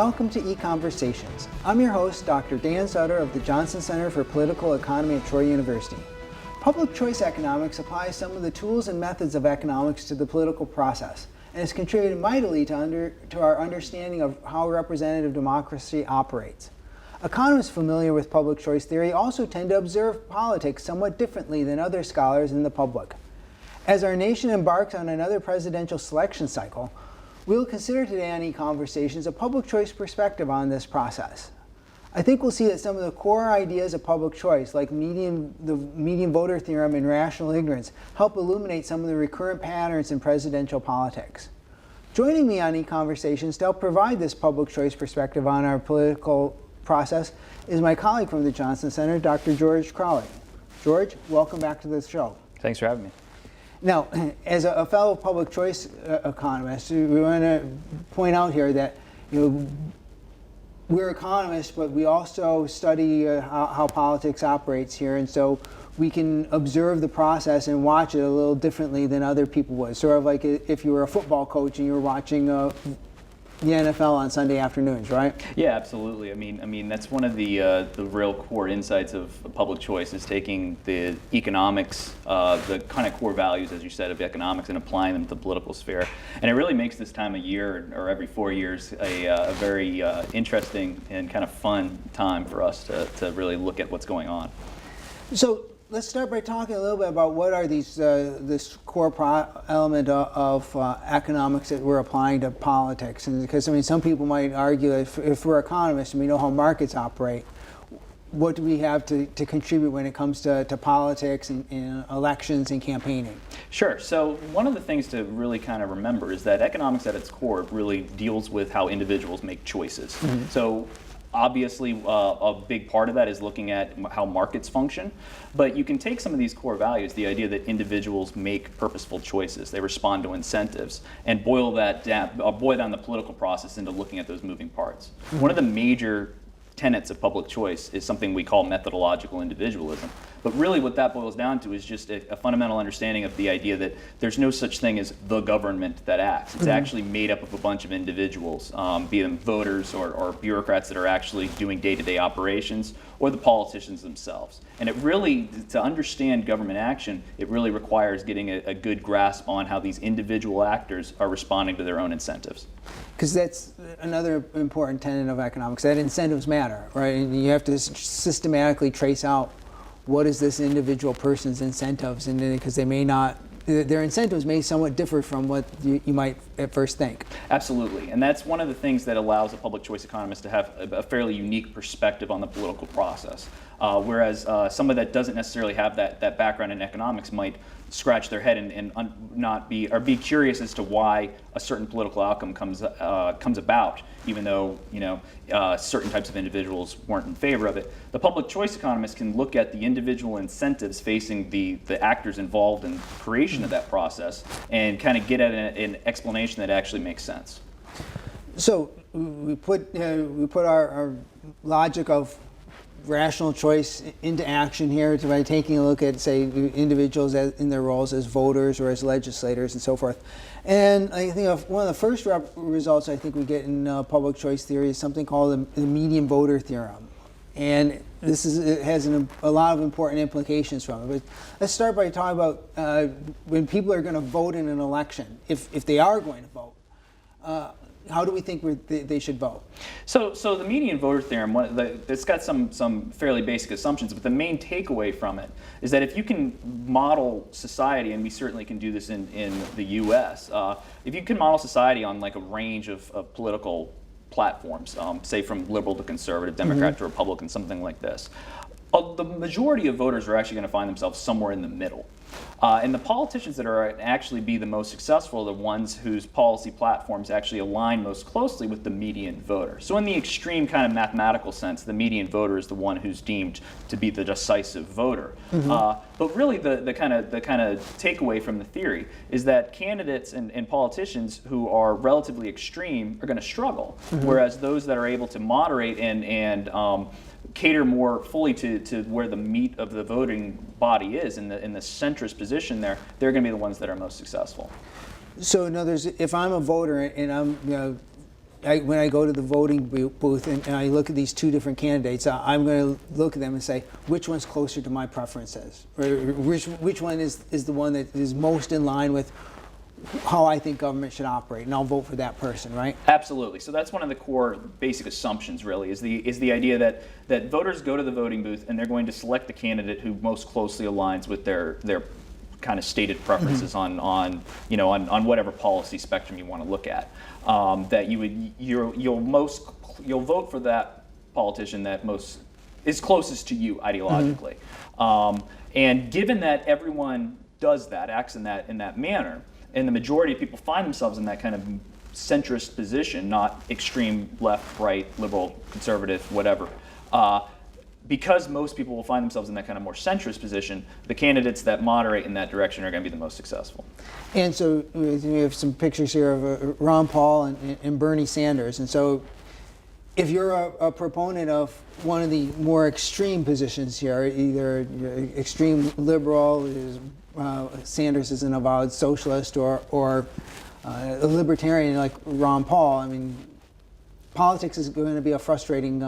welcome to EconVersations. I'm your host, Dr. Dan Sutter of the Johnson Center for Political Economy at Troy University. Public choice economics applies some of the tools and methods of economics to the political process, and has contributed mightily to our understanding of how representative democracy operates. Economists familiar with public choice theory also tend to observe politics somewhat differently than other scholars in the public. As our nation embarks on another presidential selection cycle, we'll consider today on EconVersations a public choice perspective on this process. I think we'll see that some of the core ideas of public choice, like the median voter theorem and rational ignorance, help illuminate some of the recurrent patterns in presidential politics. Joining me on EconVersations to help provide this public choice perspective on our political process is my colleague from the Johnson Center, Dr. George Crowley. George, welcome back to the show. Thanks for having me. Now, as a fellow public choice economist, we want to point out here that we're economists, but we also study how politics operates here, and so we can observe the process and watch it a little differently than other people would. Sort of like if you were a football coach and you were watching the NFL on Sunday afternoons, right? Yeah, absolutely. I mean that's one of the real core insights of public choice is taking the economics, the kind of core values, as you said, of economics and applying them to the political sphere. And it really makes this time of year, or every 4 years, a very interesting and kind of fun time for us to really look at what's going on. So let's start by talking a little bit about what are these this core element of economics that we're applying to politics. And because some people might argue if we're economists and we know how markets operate, what do we have to contribute when it comes to politics and elections and campaigning? Sure. So one of the things to really kind of remember is that economics at its core really deals with how individuals make choices. Mm-hmm. So obviously, a big part of that is looking at how markets function, but you can take some of these core values, the idea that individuals make purposeful choices, they respond to incentives, and boil down the political process into looking at those moving parts. Mm-hmm. One of the major tenets of public choice is something we call methodological individualism. But really what that boils down to is just a fundamental understanding of the idea that there's no such thing as the government that acts. It's actually made up of a bunch of individuals, be them voters or bureaucrats that are actually doing day-to-day operations, or the politicians themselves. And it really, to understand government action, it really requires getting a good grasp on how these individual actors are responding to their own incentives. Because that's another important tenet of economics, that incentives matter, right? And you have to systematically trace out what is this individual person's incentives, and because they may not, their incentives may somewhat differ from what you might at first think. Absolutely, and that's one of the things that allows a public choice economist to have a fairly unique perspective on the political process. Whereas someone that doesn't necessarily have that background in economics might scratch their head and not be, or be curious as to why a certain political outcome comes about, even though certain types of individuals weren't in favor of it. The public choice economist can look at the individual incentives facing the actors involved in creation of that process and kind of get at an explanation that actually makes sense. So we put our logic of rational choice into action here by taking a look at, say, individuals in their roles as voters or as legislators and so forth. And I think one of the first results I think we get in public choice theory is something called the median voter theorem. And it has a lot of important implications from it. But let's start by talking about when people are going to vote in an election, if they are going to vote. How do we think they should vote? So the median voter theorem, it's got some fairly basic assumptions, but the main takeaway from it is that if you can model society, and we certainly can do this in the U.S., if you can model society on like a range of political platforms, say from liberal to conservative, Democrat to Republican, something like this, the majority of voters are actually going to find themselves somewhere in the middle. And the politicians that are actually be the most successful are the ones whose policy platforms actually align most closely with the median voter. So in the extreme kind of mathematical sense, the median voter is the one who's deemed to be the decisive voter. But really the kind of takeaway from the theory is that candidates and politicians who are relatively extreme are going to struggle, whereas those that are able to moderate and cater more fully to where the meat of the voting body is in the centrist position there, they're going to be the ones that are most successful. So in other words, if I'm a voter and I'm when I go to the voting booth and I look at these two different candidates, I'm going to look at them and say, which one's closer to my preferences? Or which one is the one that is most in line with how I think government should operate, and I'll vote for that person, right? Absolutely. So that's one of the core basic assumptions, really, is the idea that voters go to the voting booth and they're going to select the candidate who most closely aligns with their kind of stated preferences on whatever policy spectrum you want to look at. That you'll vote for that politician that most is closest to you ideologically. And given that everyone does that, acts in that manner, and the majority of people find themselves in that kind of centrist position, not extreme left, right, liberal, conservative, whatever. Because most people will find themselves in that kind of more centrist position, the candidates that moderate in that direction are going to be the most successful. And so we have some pictures here of Ron Paul and Bernie Sanders. And so if you're a proponent of one of the more extreme positions here, either extreme liberal, Sanders is an avowed socialist, or a libertarian like Ron Paul, I mean, politics is going to be a frustrating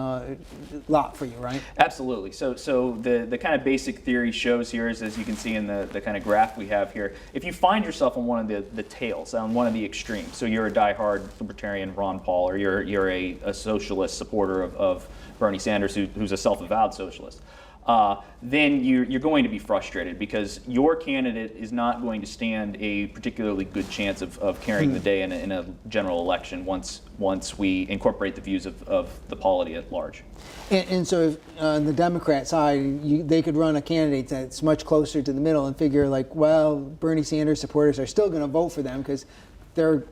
lot for you, right? Absolutely. So the kind of basic theory shows here is, as you can see in the kind of graph we have here, if you find yourself on one of the tails, on one of the extremes, so you're a diehard libertarian Ron Paul, or you're a socialist supporter of Bernie Sanders, who's a self-avowed socialist, then you're going to be frustrated because your candidate is not going to stand a particularly good chance of carrying the day in a general election once we incorporate the views of the polity at large. And so if, on the Democrat side, they could run a candidate that's much closer to the middle and figure like, well, Bernie Sanders supporters are still going to vote for them because the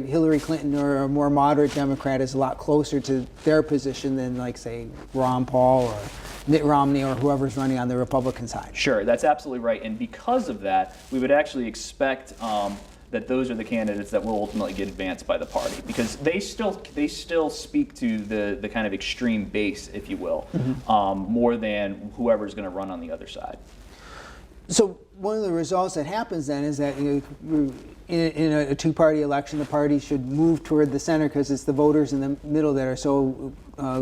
Hillary Clinton or a more moderate Democrat is a lot closer to their position than, like, say, Ron Paul or Mitt Romney or whoever's running on the Republican side. Sure, that's absolutely right. And because of that, we would actually expect that those are the candidates that will ultimately get advanced by the party, because they still speak to the kind of extreme base, if you will, more than whoever's going to run on the other side. So one of the results that happens then is that in a two-party election, the party should move toward the center because it's the voters in the middle that are so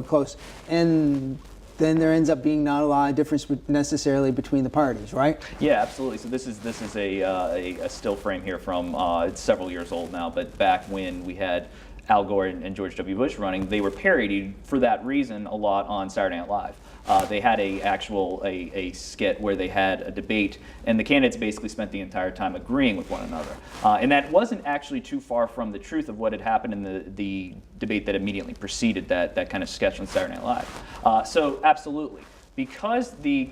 close. And then there ends up being not a lot of difference necessarily between the parties, right? Yeah, absolutely. So this is a still frame here from it's several years old now, but back when we had Al Gore and George W. Bush running, they were parodied for that reason a lot on Saturday Night Live. They had a skit where they had a debate, and the candidates basically spent the entire time agreeing with one another. And that wasn't actually too far from the truth of what had happened in the debate that immediately preceded that kind of sketch on Saturday Night Live. So absolutely. Because the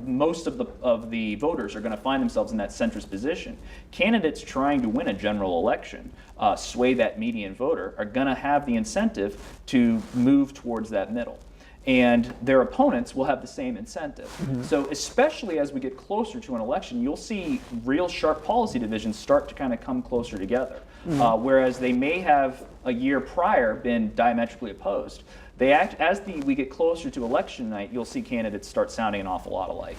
most of the voters are going to find themselves in that centrist position, candidates trying to win a general election, sway that median voter, are going to have the incentive to move towards that middle. And their opponents will have the same incentive. So especially as we get closer to an election, you'll see real sharp policy divisions start to kind of come closer together. Whereas they may have a year prior been diametrically opposed. As we get closer to election night, you'll see candidates start sounding an awful lot alike.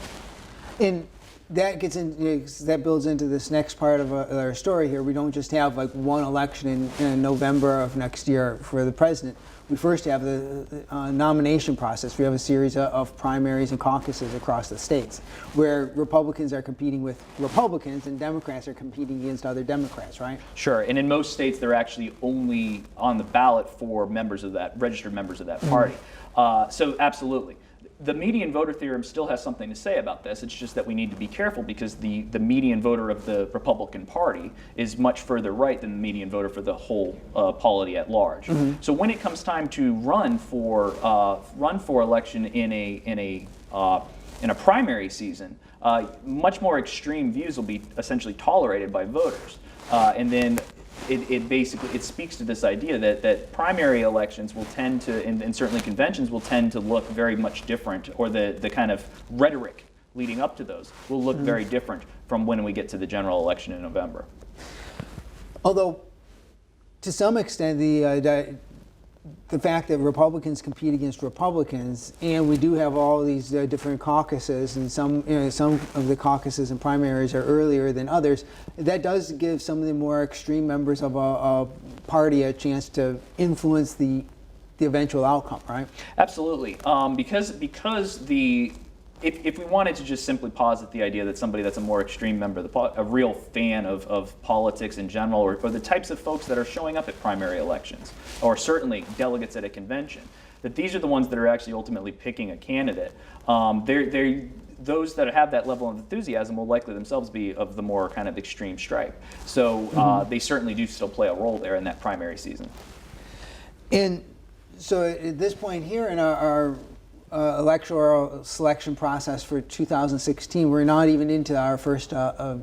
And that that builds into this next part of our story here. We don't just have like one election in November of next year for the president. We first have the nomination process. We have a series of primaries and caucuses across the states where Republicans are competing with Republicans and Democrats are competing against other Democrats, right? Sure, and in most states they're actually only on the ballot for registered members of that party. So absolutely. The median voter theorem still has something to say about this. It's just that we need to be careful because the median voter of the Republican Party is much further right than the median voter for the whole polity at large. So when it comes time to run for election in a primary season, much more extreme views will be essentially tolerated by voters, and then it speaks to this idea that primary elections will tend to, and certainly conventions will tend to look very much different, or the kind of rhetoric leading up to those will look very different from when we get to the general election in November. Although, to some extent, the fact that Republicans compete against Republicans, and we do have all these different caucuses, and some of the caucuses and primaries are earlier than others, that does give some of the more extreme members of a party a chance to influence the eventual outcome, right? Absolutely, because if we wanted to just simply posit the idea that somebody that's a more extreme member, a real fan of politics in general, or the types of folks that are showing up at primary elections, or certainly delegates at a convention, that these are the ones that are actually ultimately picking a candidate. Those that have that level of enthusiasm will likely themselves be of the more kind of extreme stripe. So they certainly do still play a role there in that primary season. And so at this point here in our electoral selection process for 2016, we're not even into our first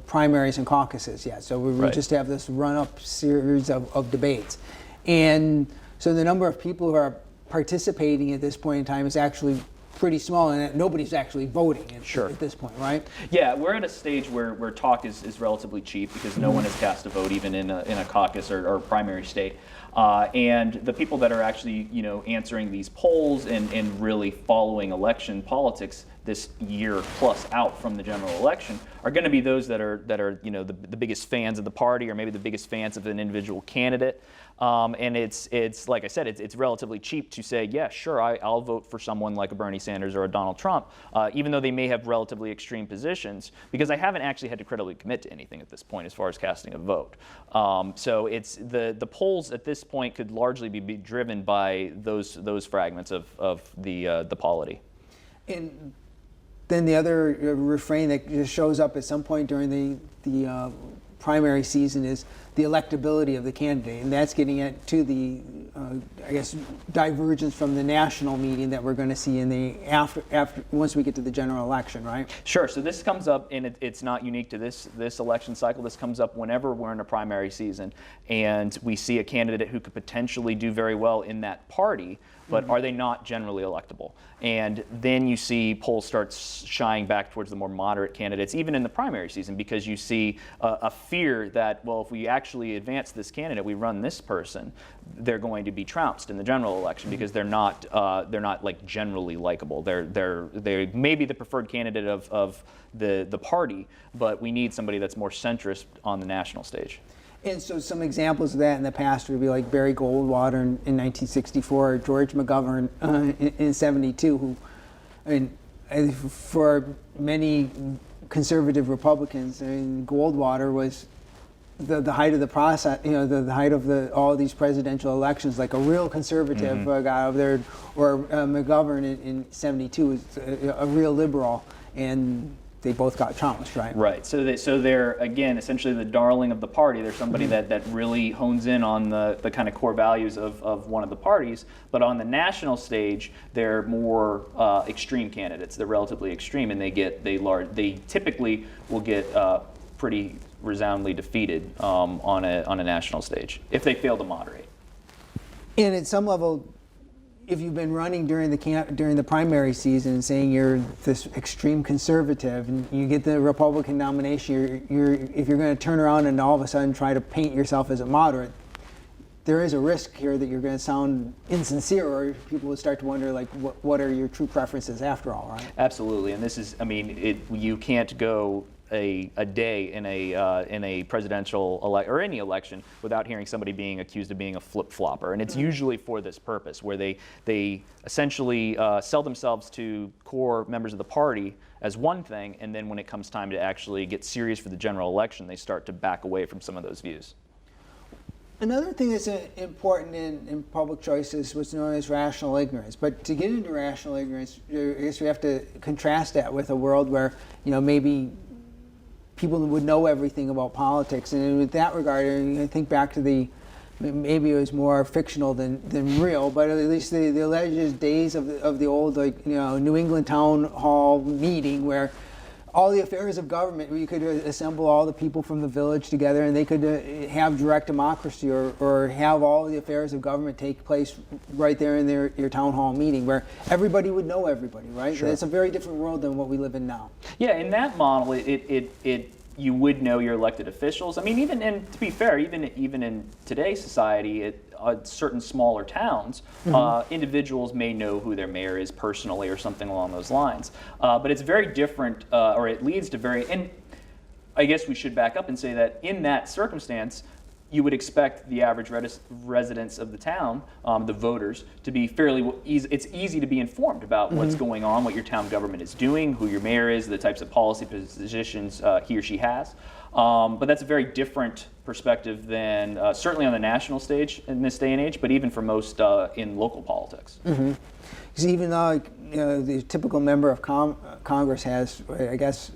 primaries and caucuses yet. So we just have this run-up series of debates. And so the number of people who are participating at this point in time is actually pretty small, and nobody's actually voting at this point, right? Yeah, we're at a stage where talk is relatively cheap because no one has cast a vote even in a caucus or primary state. And the people that are actually, answering these polls and really following election politics this year plus out from the general election are going to be those that are the biggest fans of the party, or maybe the biggest fans of an individual candidate. And it's like I said, it's relatively cheap to say, yeah, sure, I'll vote for someone like a Bernie Sanders or a Donald Trump, even though they may have relatively extreme positions, because I haven't actually had to credibly commit to anything at this point as far as casting a vote. So it's the polls at this point could largely be driven by those fragments of the polity. And then the other refrain that just shows up at some point during the primary season is the electability of the candidate, and that's getting to the divergence from the national meeting that we're going to see in the after once we get to the general election, right? Sure. So this comes up, and it's not unique to this election cycle. This comes up whenever we're in a primary season, and we see a candidate who could potentially do very well in that party, but are they not generally electable? And then you see polls start shying back towards the more moderate candidates, even in the primary season, because you see a fear that, well, if we actually advance this candidate, we run this person, they're going to be trounced in the general election because they're not like generally likable. They may be the preferred candidate of the party, but we need somebody that's more centrist on the national stage. And so some examples of that in the past would be like Barry Goldwater in 1964, or George McGovern in 72, who, I mean, for many conservative Republicans, Goldwater was the height of the process, the height of all these presidential elections, like a real conservative guy over there, or McGovern in 72 was a real liberal, and they both got trounced, right? Right. So they're again essentially the darling of the party. They're somebody that really hones in on the kind of core values of one of the parties. But on the national stage, they're more extreme candidates. They're relatively extreme, and they typically will get pretty resoundingly defeated on a national stage if they fail to moderate. And at some level, if you've been running during the primary season and saying you're this extreme conservative, and you get the Republican nomination, if you're going to turn around and all of a sudden try to paint yourself as a moderate, there is a risk here that you're going to sound insincere, or people will start to wonder, like, what are your true preferences after all, right? Absolutely, and this is, you can't go a day in a presidential or any election without hearing somebody being accused of being a flip-flopper, and it's usually for this purpose, where they essentially sell themselves to core members of the party as one thing, and then when it comes time to actually get serious for the general election, they start to back away from some of those views. Another thing that's important in public choice is what's known as rational ignorance. But to get into rational ignorance, I guess we have to contrast that with a world where, maybe people would know everything about politics. And in that regard, I think back to maybe it was more fictional than real, but at least the alleged days of the old, New England town hall meeting, where all the affairs of government, where you could assemble all the people from the village together, and they could have direct democracy, or have all the affairs of government take place right there in your town hall meeting, where everybody would know everybody, right? Sure. It's a very different world than what we live in now. Yeah, in that model, you would know your elected officials. To be fair, even in today's society, certain smaller towns, individuals may know who their mayor is personally or something along those lines. But it's very different, or it leads to and I guess we should back up and say that in that circumstance, you would expect the average residents of the town, the voters, to be fairly easy. It's easy to be informed about what's going on, what your town government is doing, who your mayor is, the types of policy positions he or she has. But that's a very different perspective than certainly on the national stage in this day and age, but even for most in local politics. Because even though the typical member of Congress has, I guess,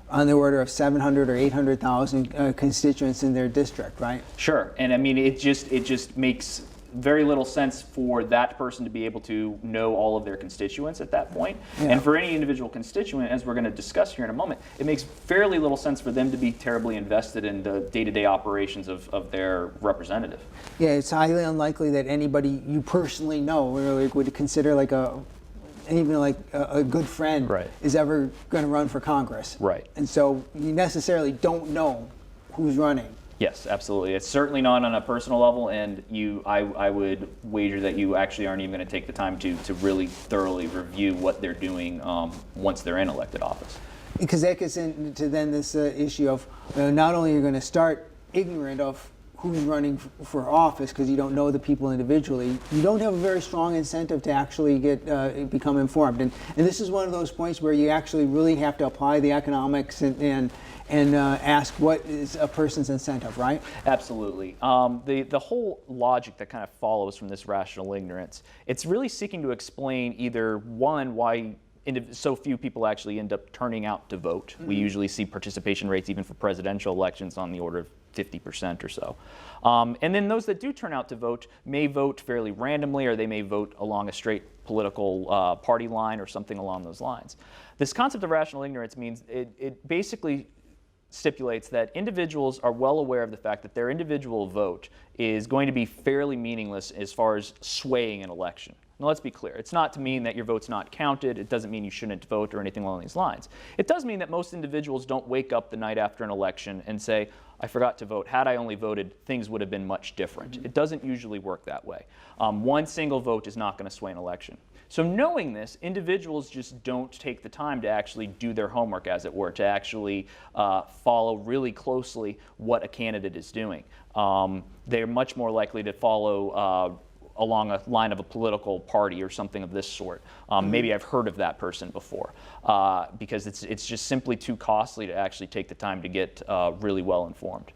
on the order of 700 or 800,000 constituents in their district, right? Sure, and I mean it just makes very little sense for that person to be able to know all of their constituents at that point. Yeah. And for any individual constituent, as we're going to discuss here in a moment, it makes fairly little sense for them to be terribly invested in the day-to-day operations of their representative. Yeah, it's highly unlikely that anybody you personally know or would consider like a good friend Right. is ever going to run for Congress. Right. And so you necessarily don't know who's running. Yes, absolutely. It's certainly not on a personal level, and I would wager that you actually aren't even going to take the time to really thoroughly review what they're doing once they're in elected office. Because that gets into then this issue of not only you're going to start ignorant of who's running for office because you don't know the people individually, you don't have a very strong incentive to actually become informed. And this is one of those points where you actually really have to apply the economics and ask what is a person's incentive, right? Absolutely. The whole logic that kind of follows from this rational ignorance, it's really seeking to explain either one, why so few people actually end up turning out to vote. We usually see participation rates even for presidential elections on the order of 50% or so. And then those that do turn out to vote may vote fairly randomly, or they may vote along a straight political party line or something along those lines. This concept of rational ignorance means it basically stipulates that individuals are well aware of the fact that their individual vote is going to be fairly meaningless as far as swaying an election. Now let's be clear, it's not to mean that your vote's not counted, it doesn't mean you shouldn't vote or anything along these lines. It does mean that most individuals don't wake up the night after an election and say, I forgot to vote, had I only voted, things would have been much different. It doesn't usually work that way. One single vote is not going to sway an election. So knowing this, individuals just don't take the time to actually do their homework, as it were, to actually follow really closely what a candidate is doing. They're much more likely to follow along a line of a political party or something of this sort. Maybe I've heard of that person before, because it's just simply too costly to actually take the time to get really well informed.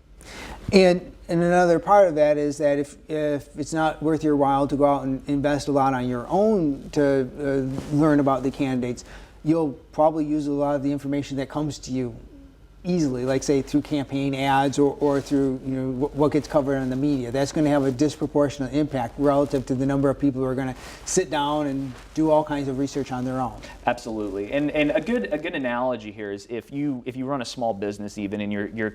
And another part of that is that if it's not worth your while to go out and invest a lot on your own to learn about the candidates, you'll probably use a lot of the information that comes to you easily, like say through campaign ads or through what gets covered on the media. That's going to have a disproportionate impact relative to the number of people who are going to sit down and do all kinds of research on their own. Absolutely, and a good analogy here is if you run a small business even and you're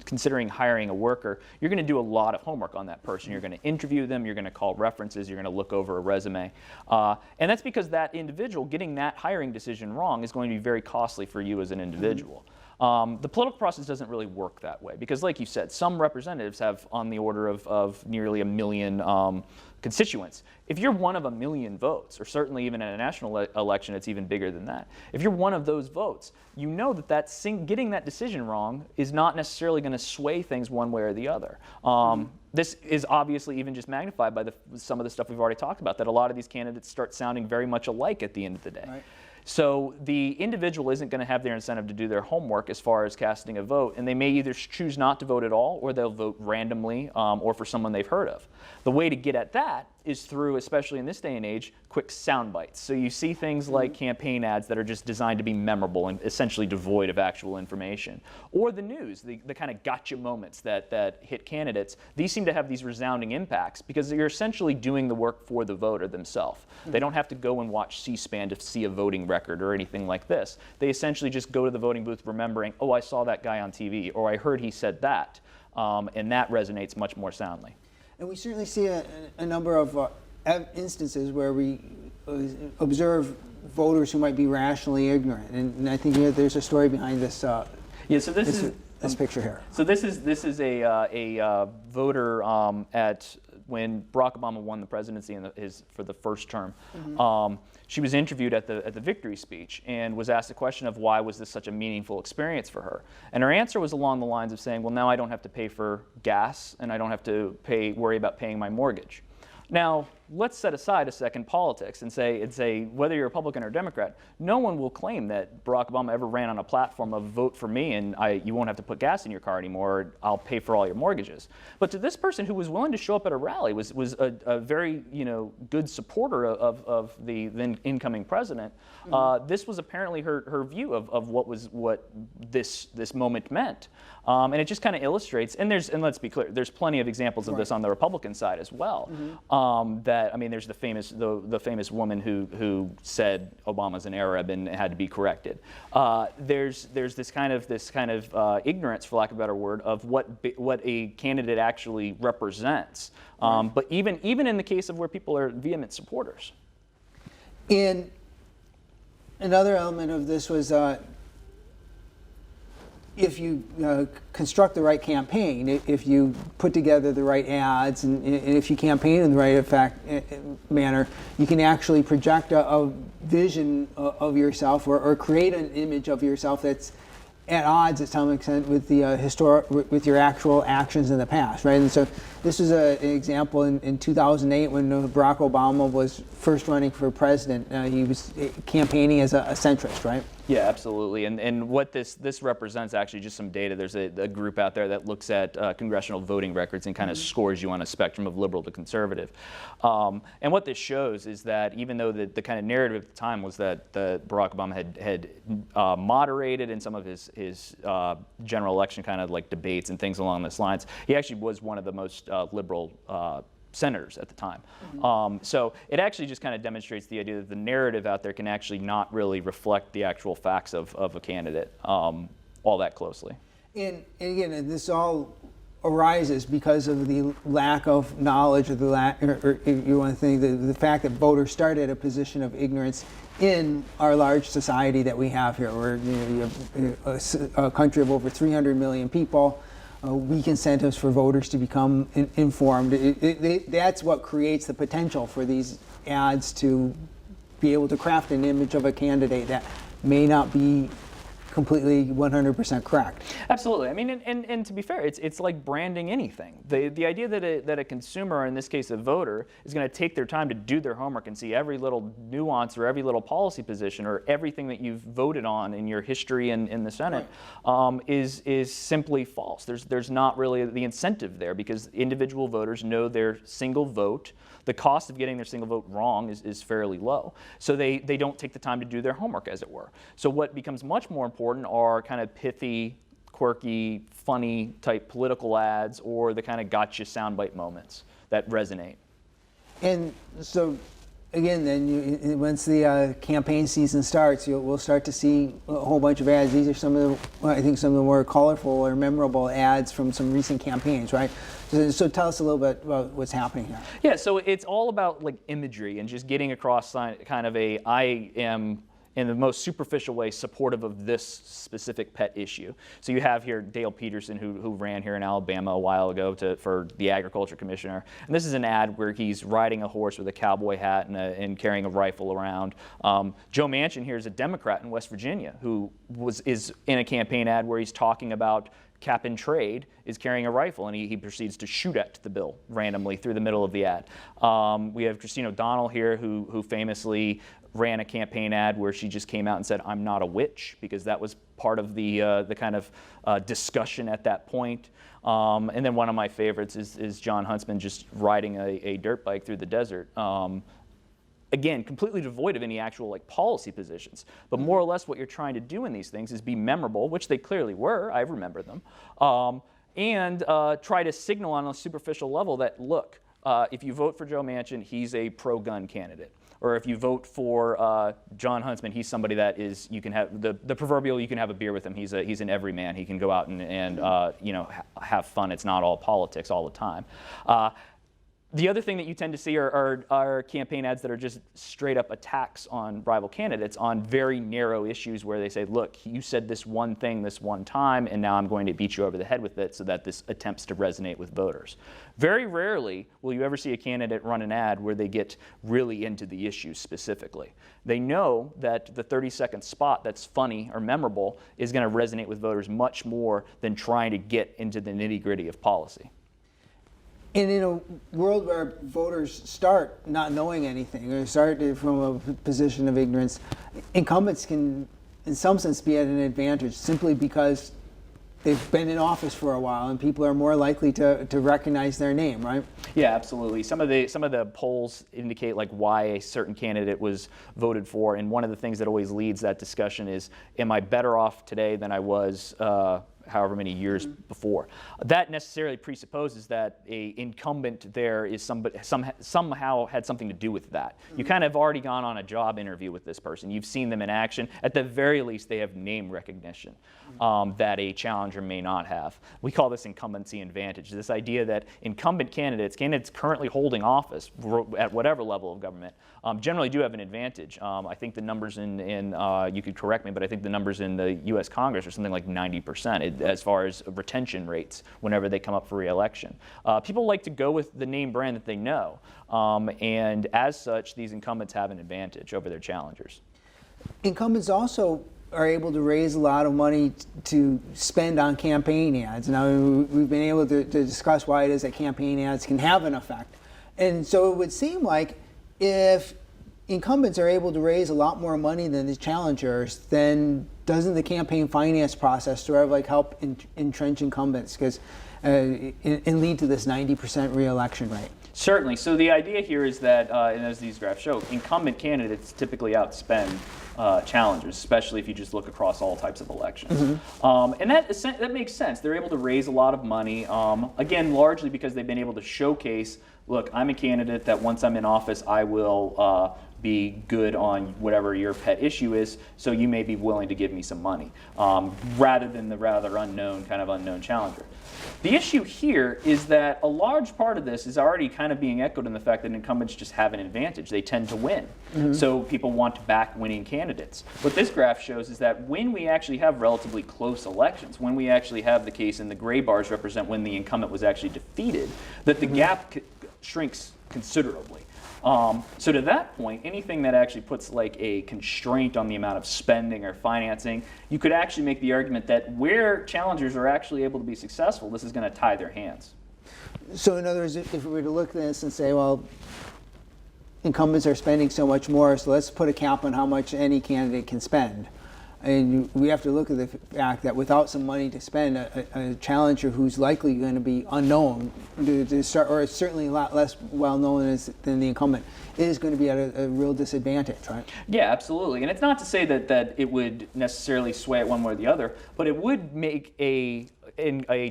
considering hiring a worker, you're going to do a lot of homework on that person. You're going to interview them, you're going to call references, you're going to look over a resume, and that's because that individual getting that hiring decision wrong is going to be very costly for you as an individual. The political process doesn't really work that way because, like you said, some representatives have on the order of nearly 1 million constituents. If you're one of 1 million votes, or certainly even in a national election, it's even bigger than that. If you're one of those votes, you know that getting that decision wrong is not necessarily going to sway things one way or the other. This is obviously even just magnified by some of the stuff we've already talked about, that a lot of these candidates start sounding very much alike at the end of the day. Right. So the individual isn't going to have their incentive to do their homework as far as casting a vote, and they may either choose not to vote at all, or they'll vote randomly, or for someone they've heard of. The way to get at that is through, especially in this day and age, quick sound bites. So you see things like campaign ads that are just designed to be memorable and essentially devoid of actual information. Or the news, the kind of gotcha moments that hit candidates. These seem to have these resounding impacts because you're essentially doing the work for the voter themselves. They don't have to go and watch C-SPAN to see a voting record or anything like this. They essentially just go to the voting booth remembering, oh, I saw that guy on TV, or I heard he said that, and that resonates much more soundly. And we certainly see a number of instances where we observe voters who might be rationally ignorant, and I think there's a story behind this. Yeah. So this picture here. So this is a voter at when Barack Obama won the presidency for the first term, she was interviewed at the victory speech and was asked the question of why was this such a meaningful experience for her. And her answer was along the lines of saying, well, now I don't have to pay for gas and I don't have to worry about paying my mortgage. Now, let's set aside a second politics and say whether you're Republican or Democrat, no one will claim that Barack Obama ever ran on a platform of vote for me and you won't have to put gas in your car anymore, or I'll pay for all your mortgages. But to this person who was willing to show up at a rally, was a very good supporter of the then incoming president, this was apparently her view of what this moment meant. And it just kind of illustrates, and let's be clear, there's plenty of examples of this on the Republican side as well. There's the famous woman who said Obama's an Arab and it had to be corrected. There's this kind of ignorance, for lack of a better word, of what a candidate actually represents. But even in the case of where people are vehement supporters. And another element of this was if you construct the right campaign, if you put together the right ads, and if you campaign in the right manner, you can actually project a vision of yourself or create an image of yourself that's at odds, to some extent, with the with your actual actions in the past, right? And so this is an example in 2008 when Barack Obama was first running for president. He was campaigning as a centrist, right? Yeah, absolutely. And what this represents, actually, just some data. There's a group out there that looks at congressional voting records and kind of scores you on a spectrum of liberal to conservative. And what this shows is that even though the kind of narrative at the time was that Barack Obama had moderated in some of his general election kind of like debates and things along those lines, he actually was one of the most liberal senators at the time. So it actually just kind of demonstrates the idea that the narrative out there can actually not really reflect the actual facts of a candidate all that closely. And again, this all arises because of the lack of knowledge, or the fact that voters start at a position of ignorance in our large society that we have here. We're you have a country of over 300 million people. Weak incentives for voters to become informed. That's what creates the potential for these ads to be able to craft an image of a candidate that may not be completely 100% correct. Absolutely. I mean, and to be fair, it's like branding anything. The idea that a consumer, or in this case a voter, is going to take their time to do their homework and see every little nuance or every little policy position or everything that you've voted on in your history in the Senate is simply false. There's not really the incentive there, because individual voters know their single vote. The cost of getting their single vote wrong is fairly low. So they don't take the time to do their homework, as it were. So what becomes much more important are kind of pithy, quirky, funny type political ads, or the kind of gotcha soundbite moments that resonate. And so, again, then once the campaign season starts, we'll start to see a whole bunch of ads. These are some of the more colorful or memorable ads from some recent campaigns, right? So tell us a little bit about what's happening here. Yeah, so it's all about like imagery and just getting across kind of I am, in the most superficial way, supportive of this specific pet issue. So you have here Dale Peterson, who ran here in Alabama a while ago for the agriculture commissioner. And this is an ad where he's riding a horse with a cowboy hat and carrying a rifle around. Joe Manchin here is a Democrat in West Virginia who is in a campaign ad where he's talking about cap and trade, is carrying a rifle, and he proceeds to shoot at the bill randomly through the middle of the ad. We have Christine O'Donnell here, who famously ran a campaign ad where she just came out and said, "I'm not a witch," because that was part of the kind of discussion at that point. And then one of my favorites is John Huntsman just riding a dirt bike through the desert. Again, completely devoid of any actual like policy positions, but more or less what you're trying to do in these things is be memorable, which they clearly were. I remember them, and try to signal on a superficial level that, look, if you vote for Joe Manchin, he's a pro-gun candidate. Or if you vote for John Huntsman, he's somebody that is, you can have the proverbial, you can have a beer with him. He's an everyman. He can go out and have fun. It's not all politics all the time. The other thing that you tend to see are campaign ads that are just straight up attacks on rival candidates on very narrow issues where they say, look, you said this one thing this one time, and now I'm going to beat you over the head with it so that this attempts to resonate with voters. Very rarely will you ever see a candidate run an ad where they get really into the issues specifically. They know that the 30-second spot that's funny or memorable is going to resonate with voters much more than trying to get into the nitty-gritty of policy. And in a world where voters start not knowing anything or start from a position of ignorance, incumbents can, in some sense, be at an advantage simply because they've been in office for a while and people are more likely to recognize their name, right? Yeah, absolutely. Some of the polls indicate like why a certain candidate was voted for, and one of the things that always leads that discussion is, am I better off today than I was however many years before? That necessarily presupposes that a incumbent there is somehow had something to do with that. You kind of already gone on a job interview with this person. You've seen them in action. At the very least, they have name recognition that a challenger may not have. We call this incumbency advantage. This idea that incumbent candidates currently holding office at whatever level of government, generally do have an advantage. I think the numbers you could correct me, but I think the numbers in the U.S. Congress are something like 90%. As far as retention rates whenever they come up for re-election. People like to go with the name brand that they know, and as such, these incumbents have an advantage over their challengers. Incumbents also are able to raise a lot of money to spend on campaign ads. Now, we've been able to discuss why it is that campaign ads can have an effect. And so it would seem like if incumbents are able to raise a lot more money than the challengers, then doesn't the campaign finance process sort of like help entrench incumbents and lead to this 90% re-election rate? Certainly. So the idea here is that, and as these graphs show, incumbent candidates typically outspend challengers, especially if you just look across all types of elections. And that makes sense. They're able to raise a lot of money, again, largely because they've been able to showcase, look, I'm a candidate that once I'm in office, I will be good on whatever your pet issue is, so you may be willing to give me some money, rather than the rather unknown challenger. The issue here is that a large part of this is already kind of being echoed in the fact that incumbents just have an advantage. They tend to win. So people want to back winning candidates. What this graph shows is that when we actually have relatively close elections, when we actually have the case, and the gray bars represent when the incumbent was actually defeated, that the gap shrinks considerably. So to that point, anything that actually puts like a constraint on the amount of spending or financing, you could actually make the argument that where challengers are actually able to be successful, this is going to tie their hands. So in other words, if we were to look at this and say, well, incumbents are spending so much more, so let's put a cap on how much any candidate can spend. And we have to look at the fact that without some money to spend, a challenger who's likely going to be unknown, or certainly a lot less well-known than the incumbent, is going to be at a real disadvantage, right? Yeah, absolutely. And it's not to say that it would necessarily sway it one way or the other, but it would make a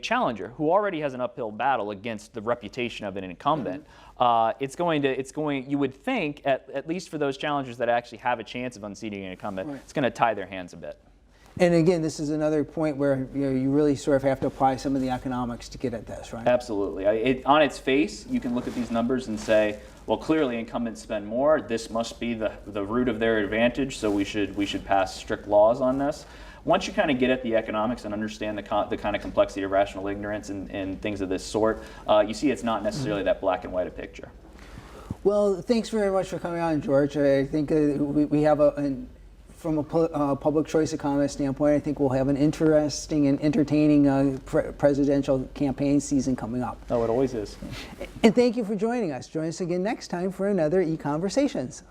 challenger who already has an uphill battle against the reputation of an incumbent. You would think, at least for those challengers that actually have a chance of unseating an incumbent, it's going to tie their hands a bit. And again, this is another point where you really sort of have to apply some of the economics to get at this, right? Absolutely. On its face, you can look at these numbers and say, well, clearly incumbents spend more. This must be the root of their advantage, so we should pass strict laws on this. Once you kind of get at the economics and understand the kind of complexity of rational ignorance and things of this sort, you see it's not necessarily that black and white a picture. Well, thanks very much for coming on, George. I think we have from a public choice economist standpoint, I think we'll have an interesting and entertaining presidential campaign season coming up. Oh, it always is. And thank you for joining us. Join us again next time for another EconVersations.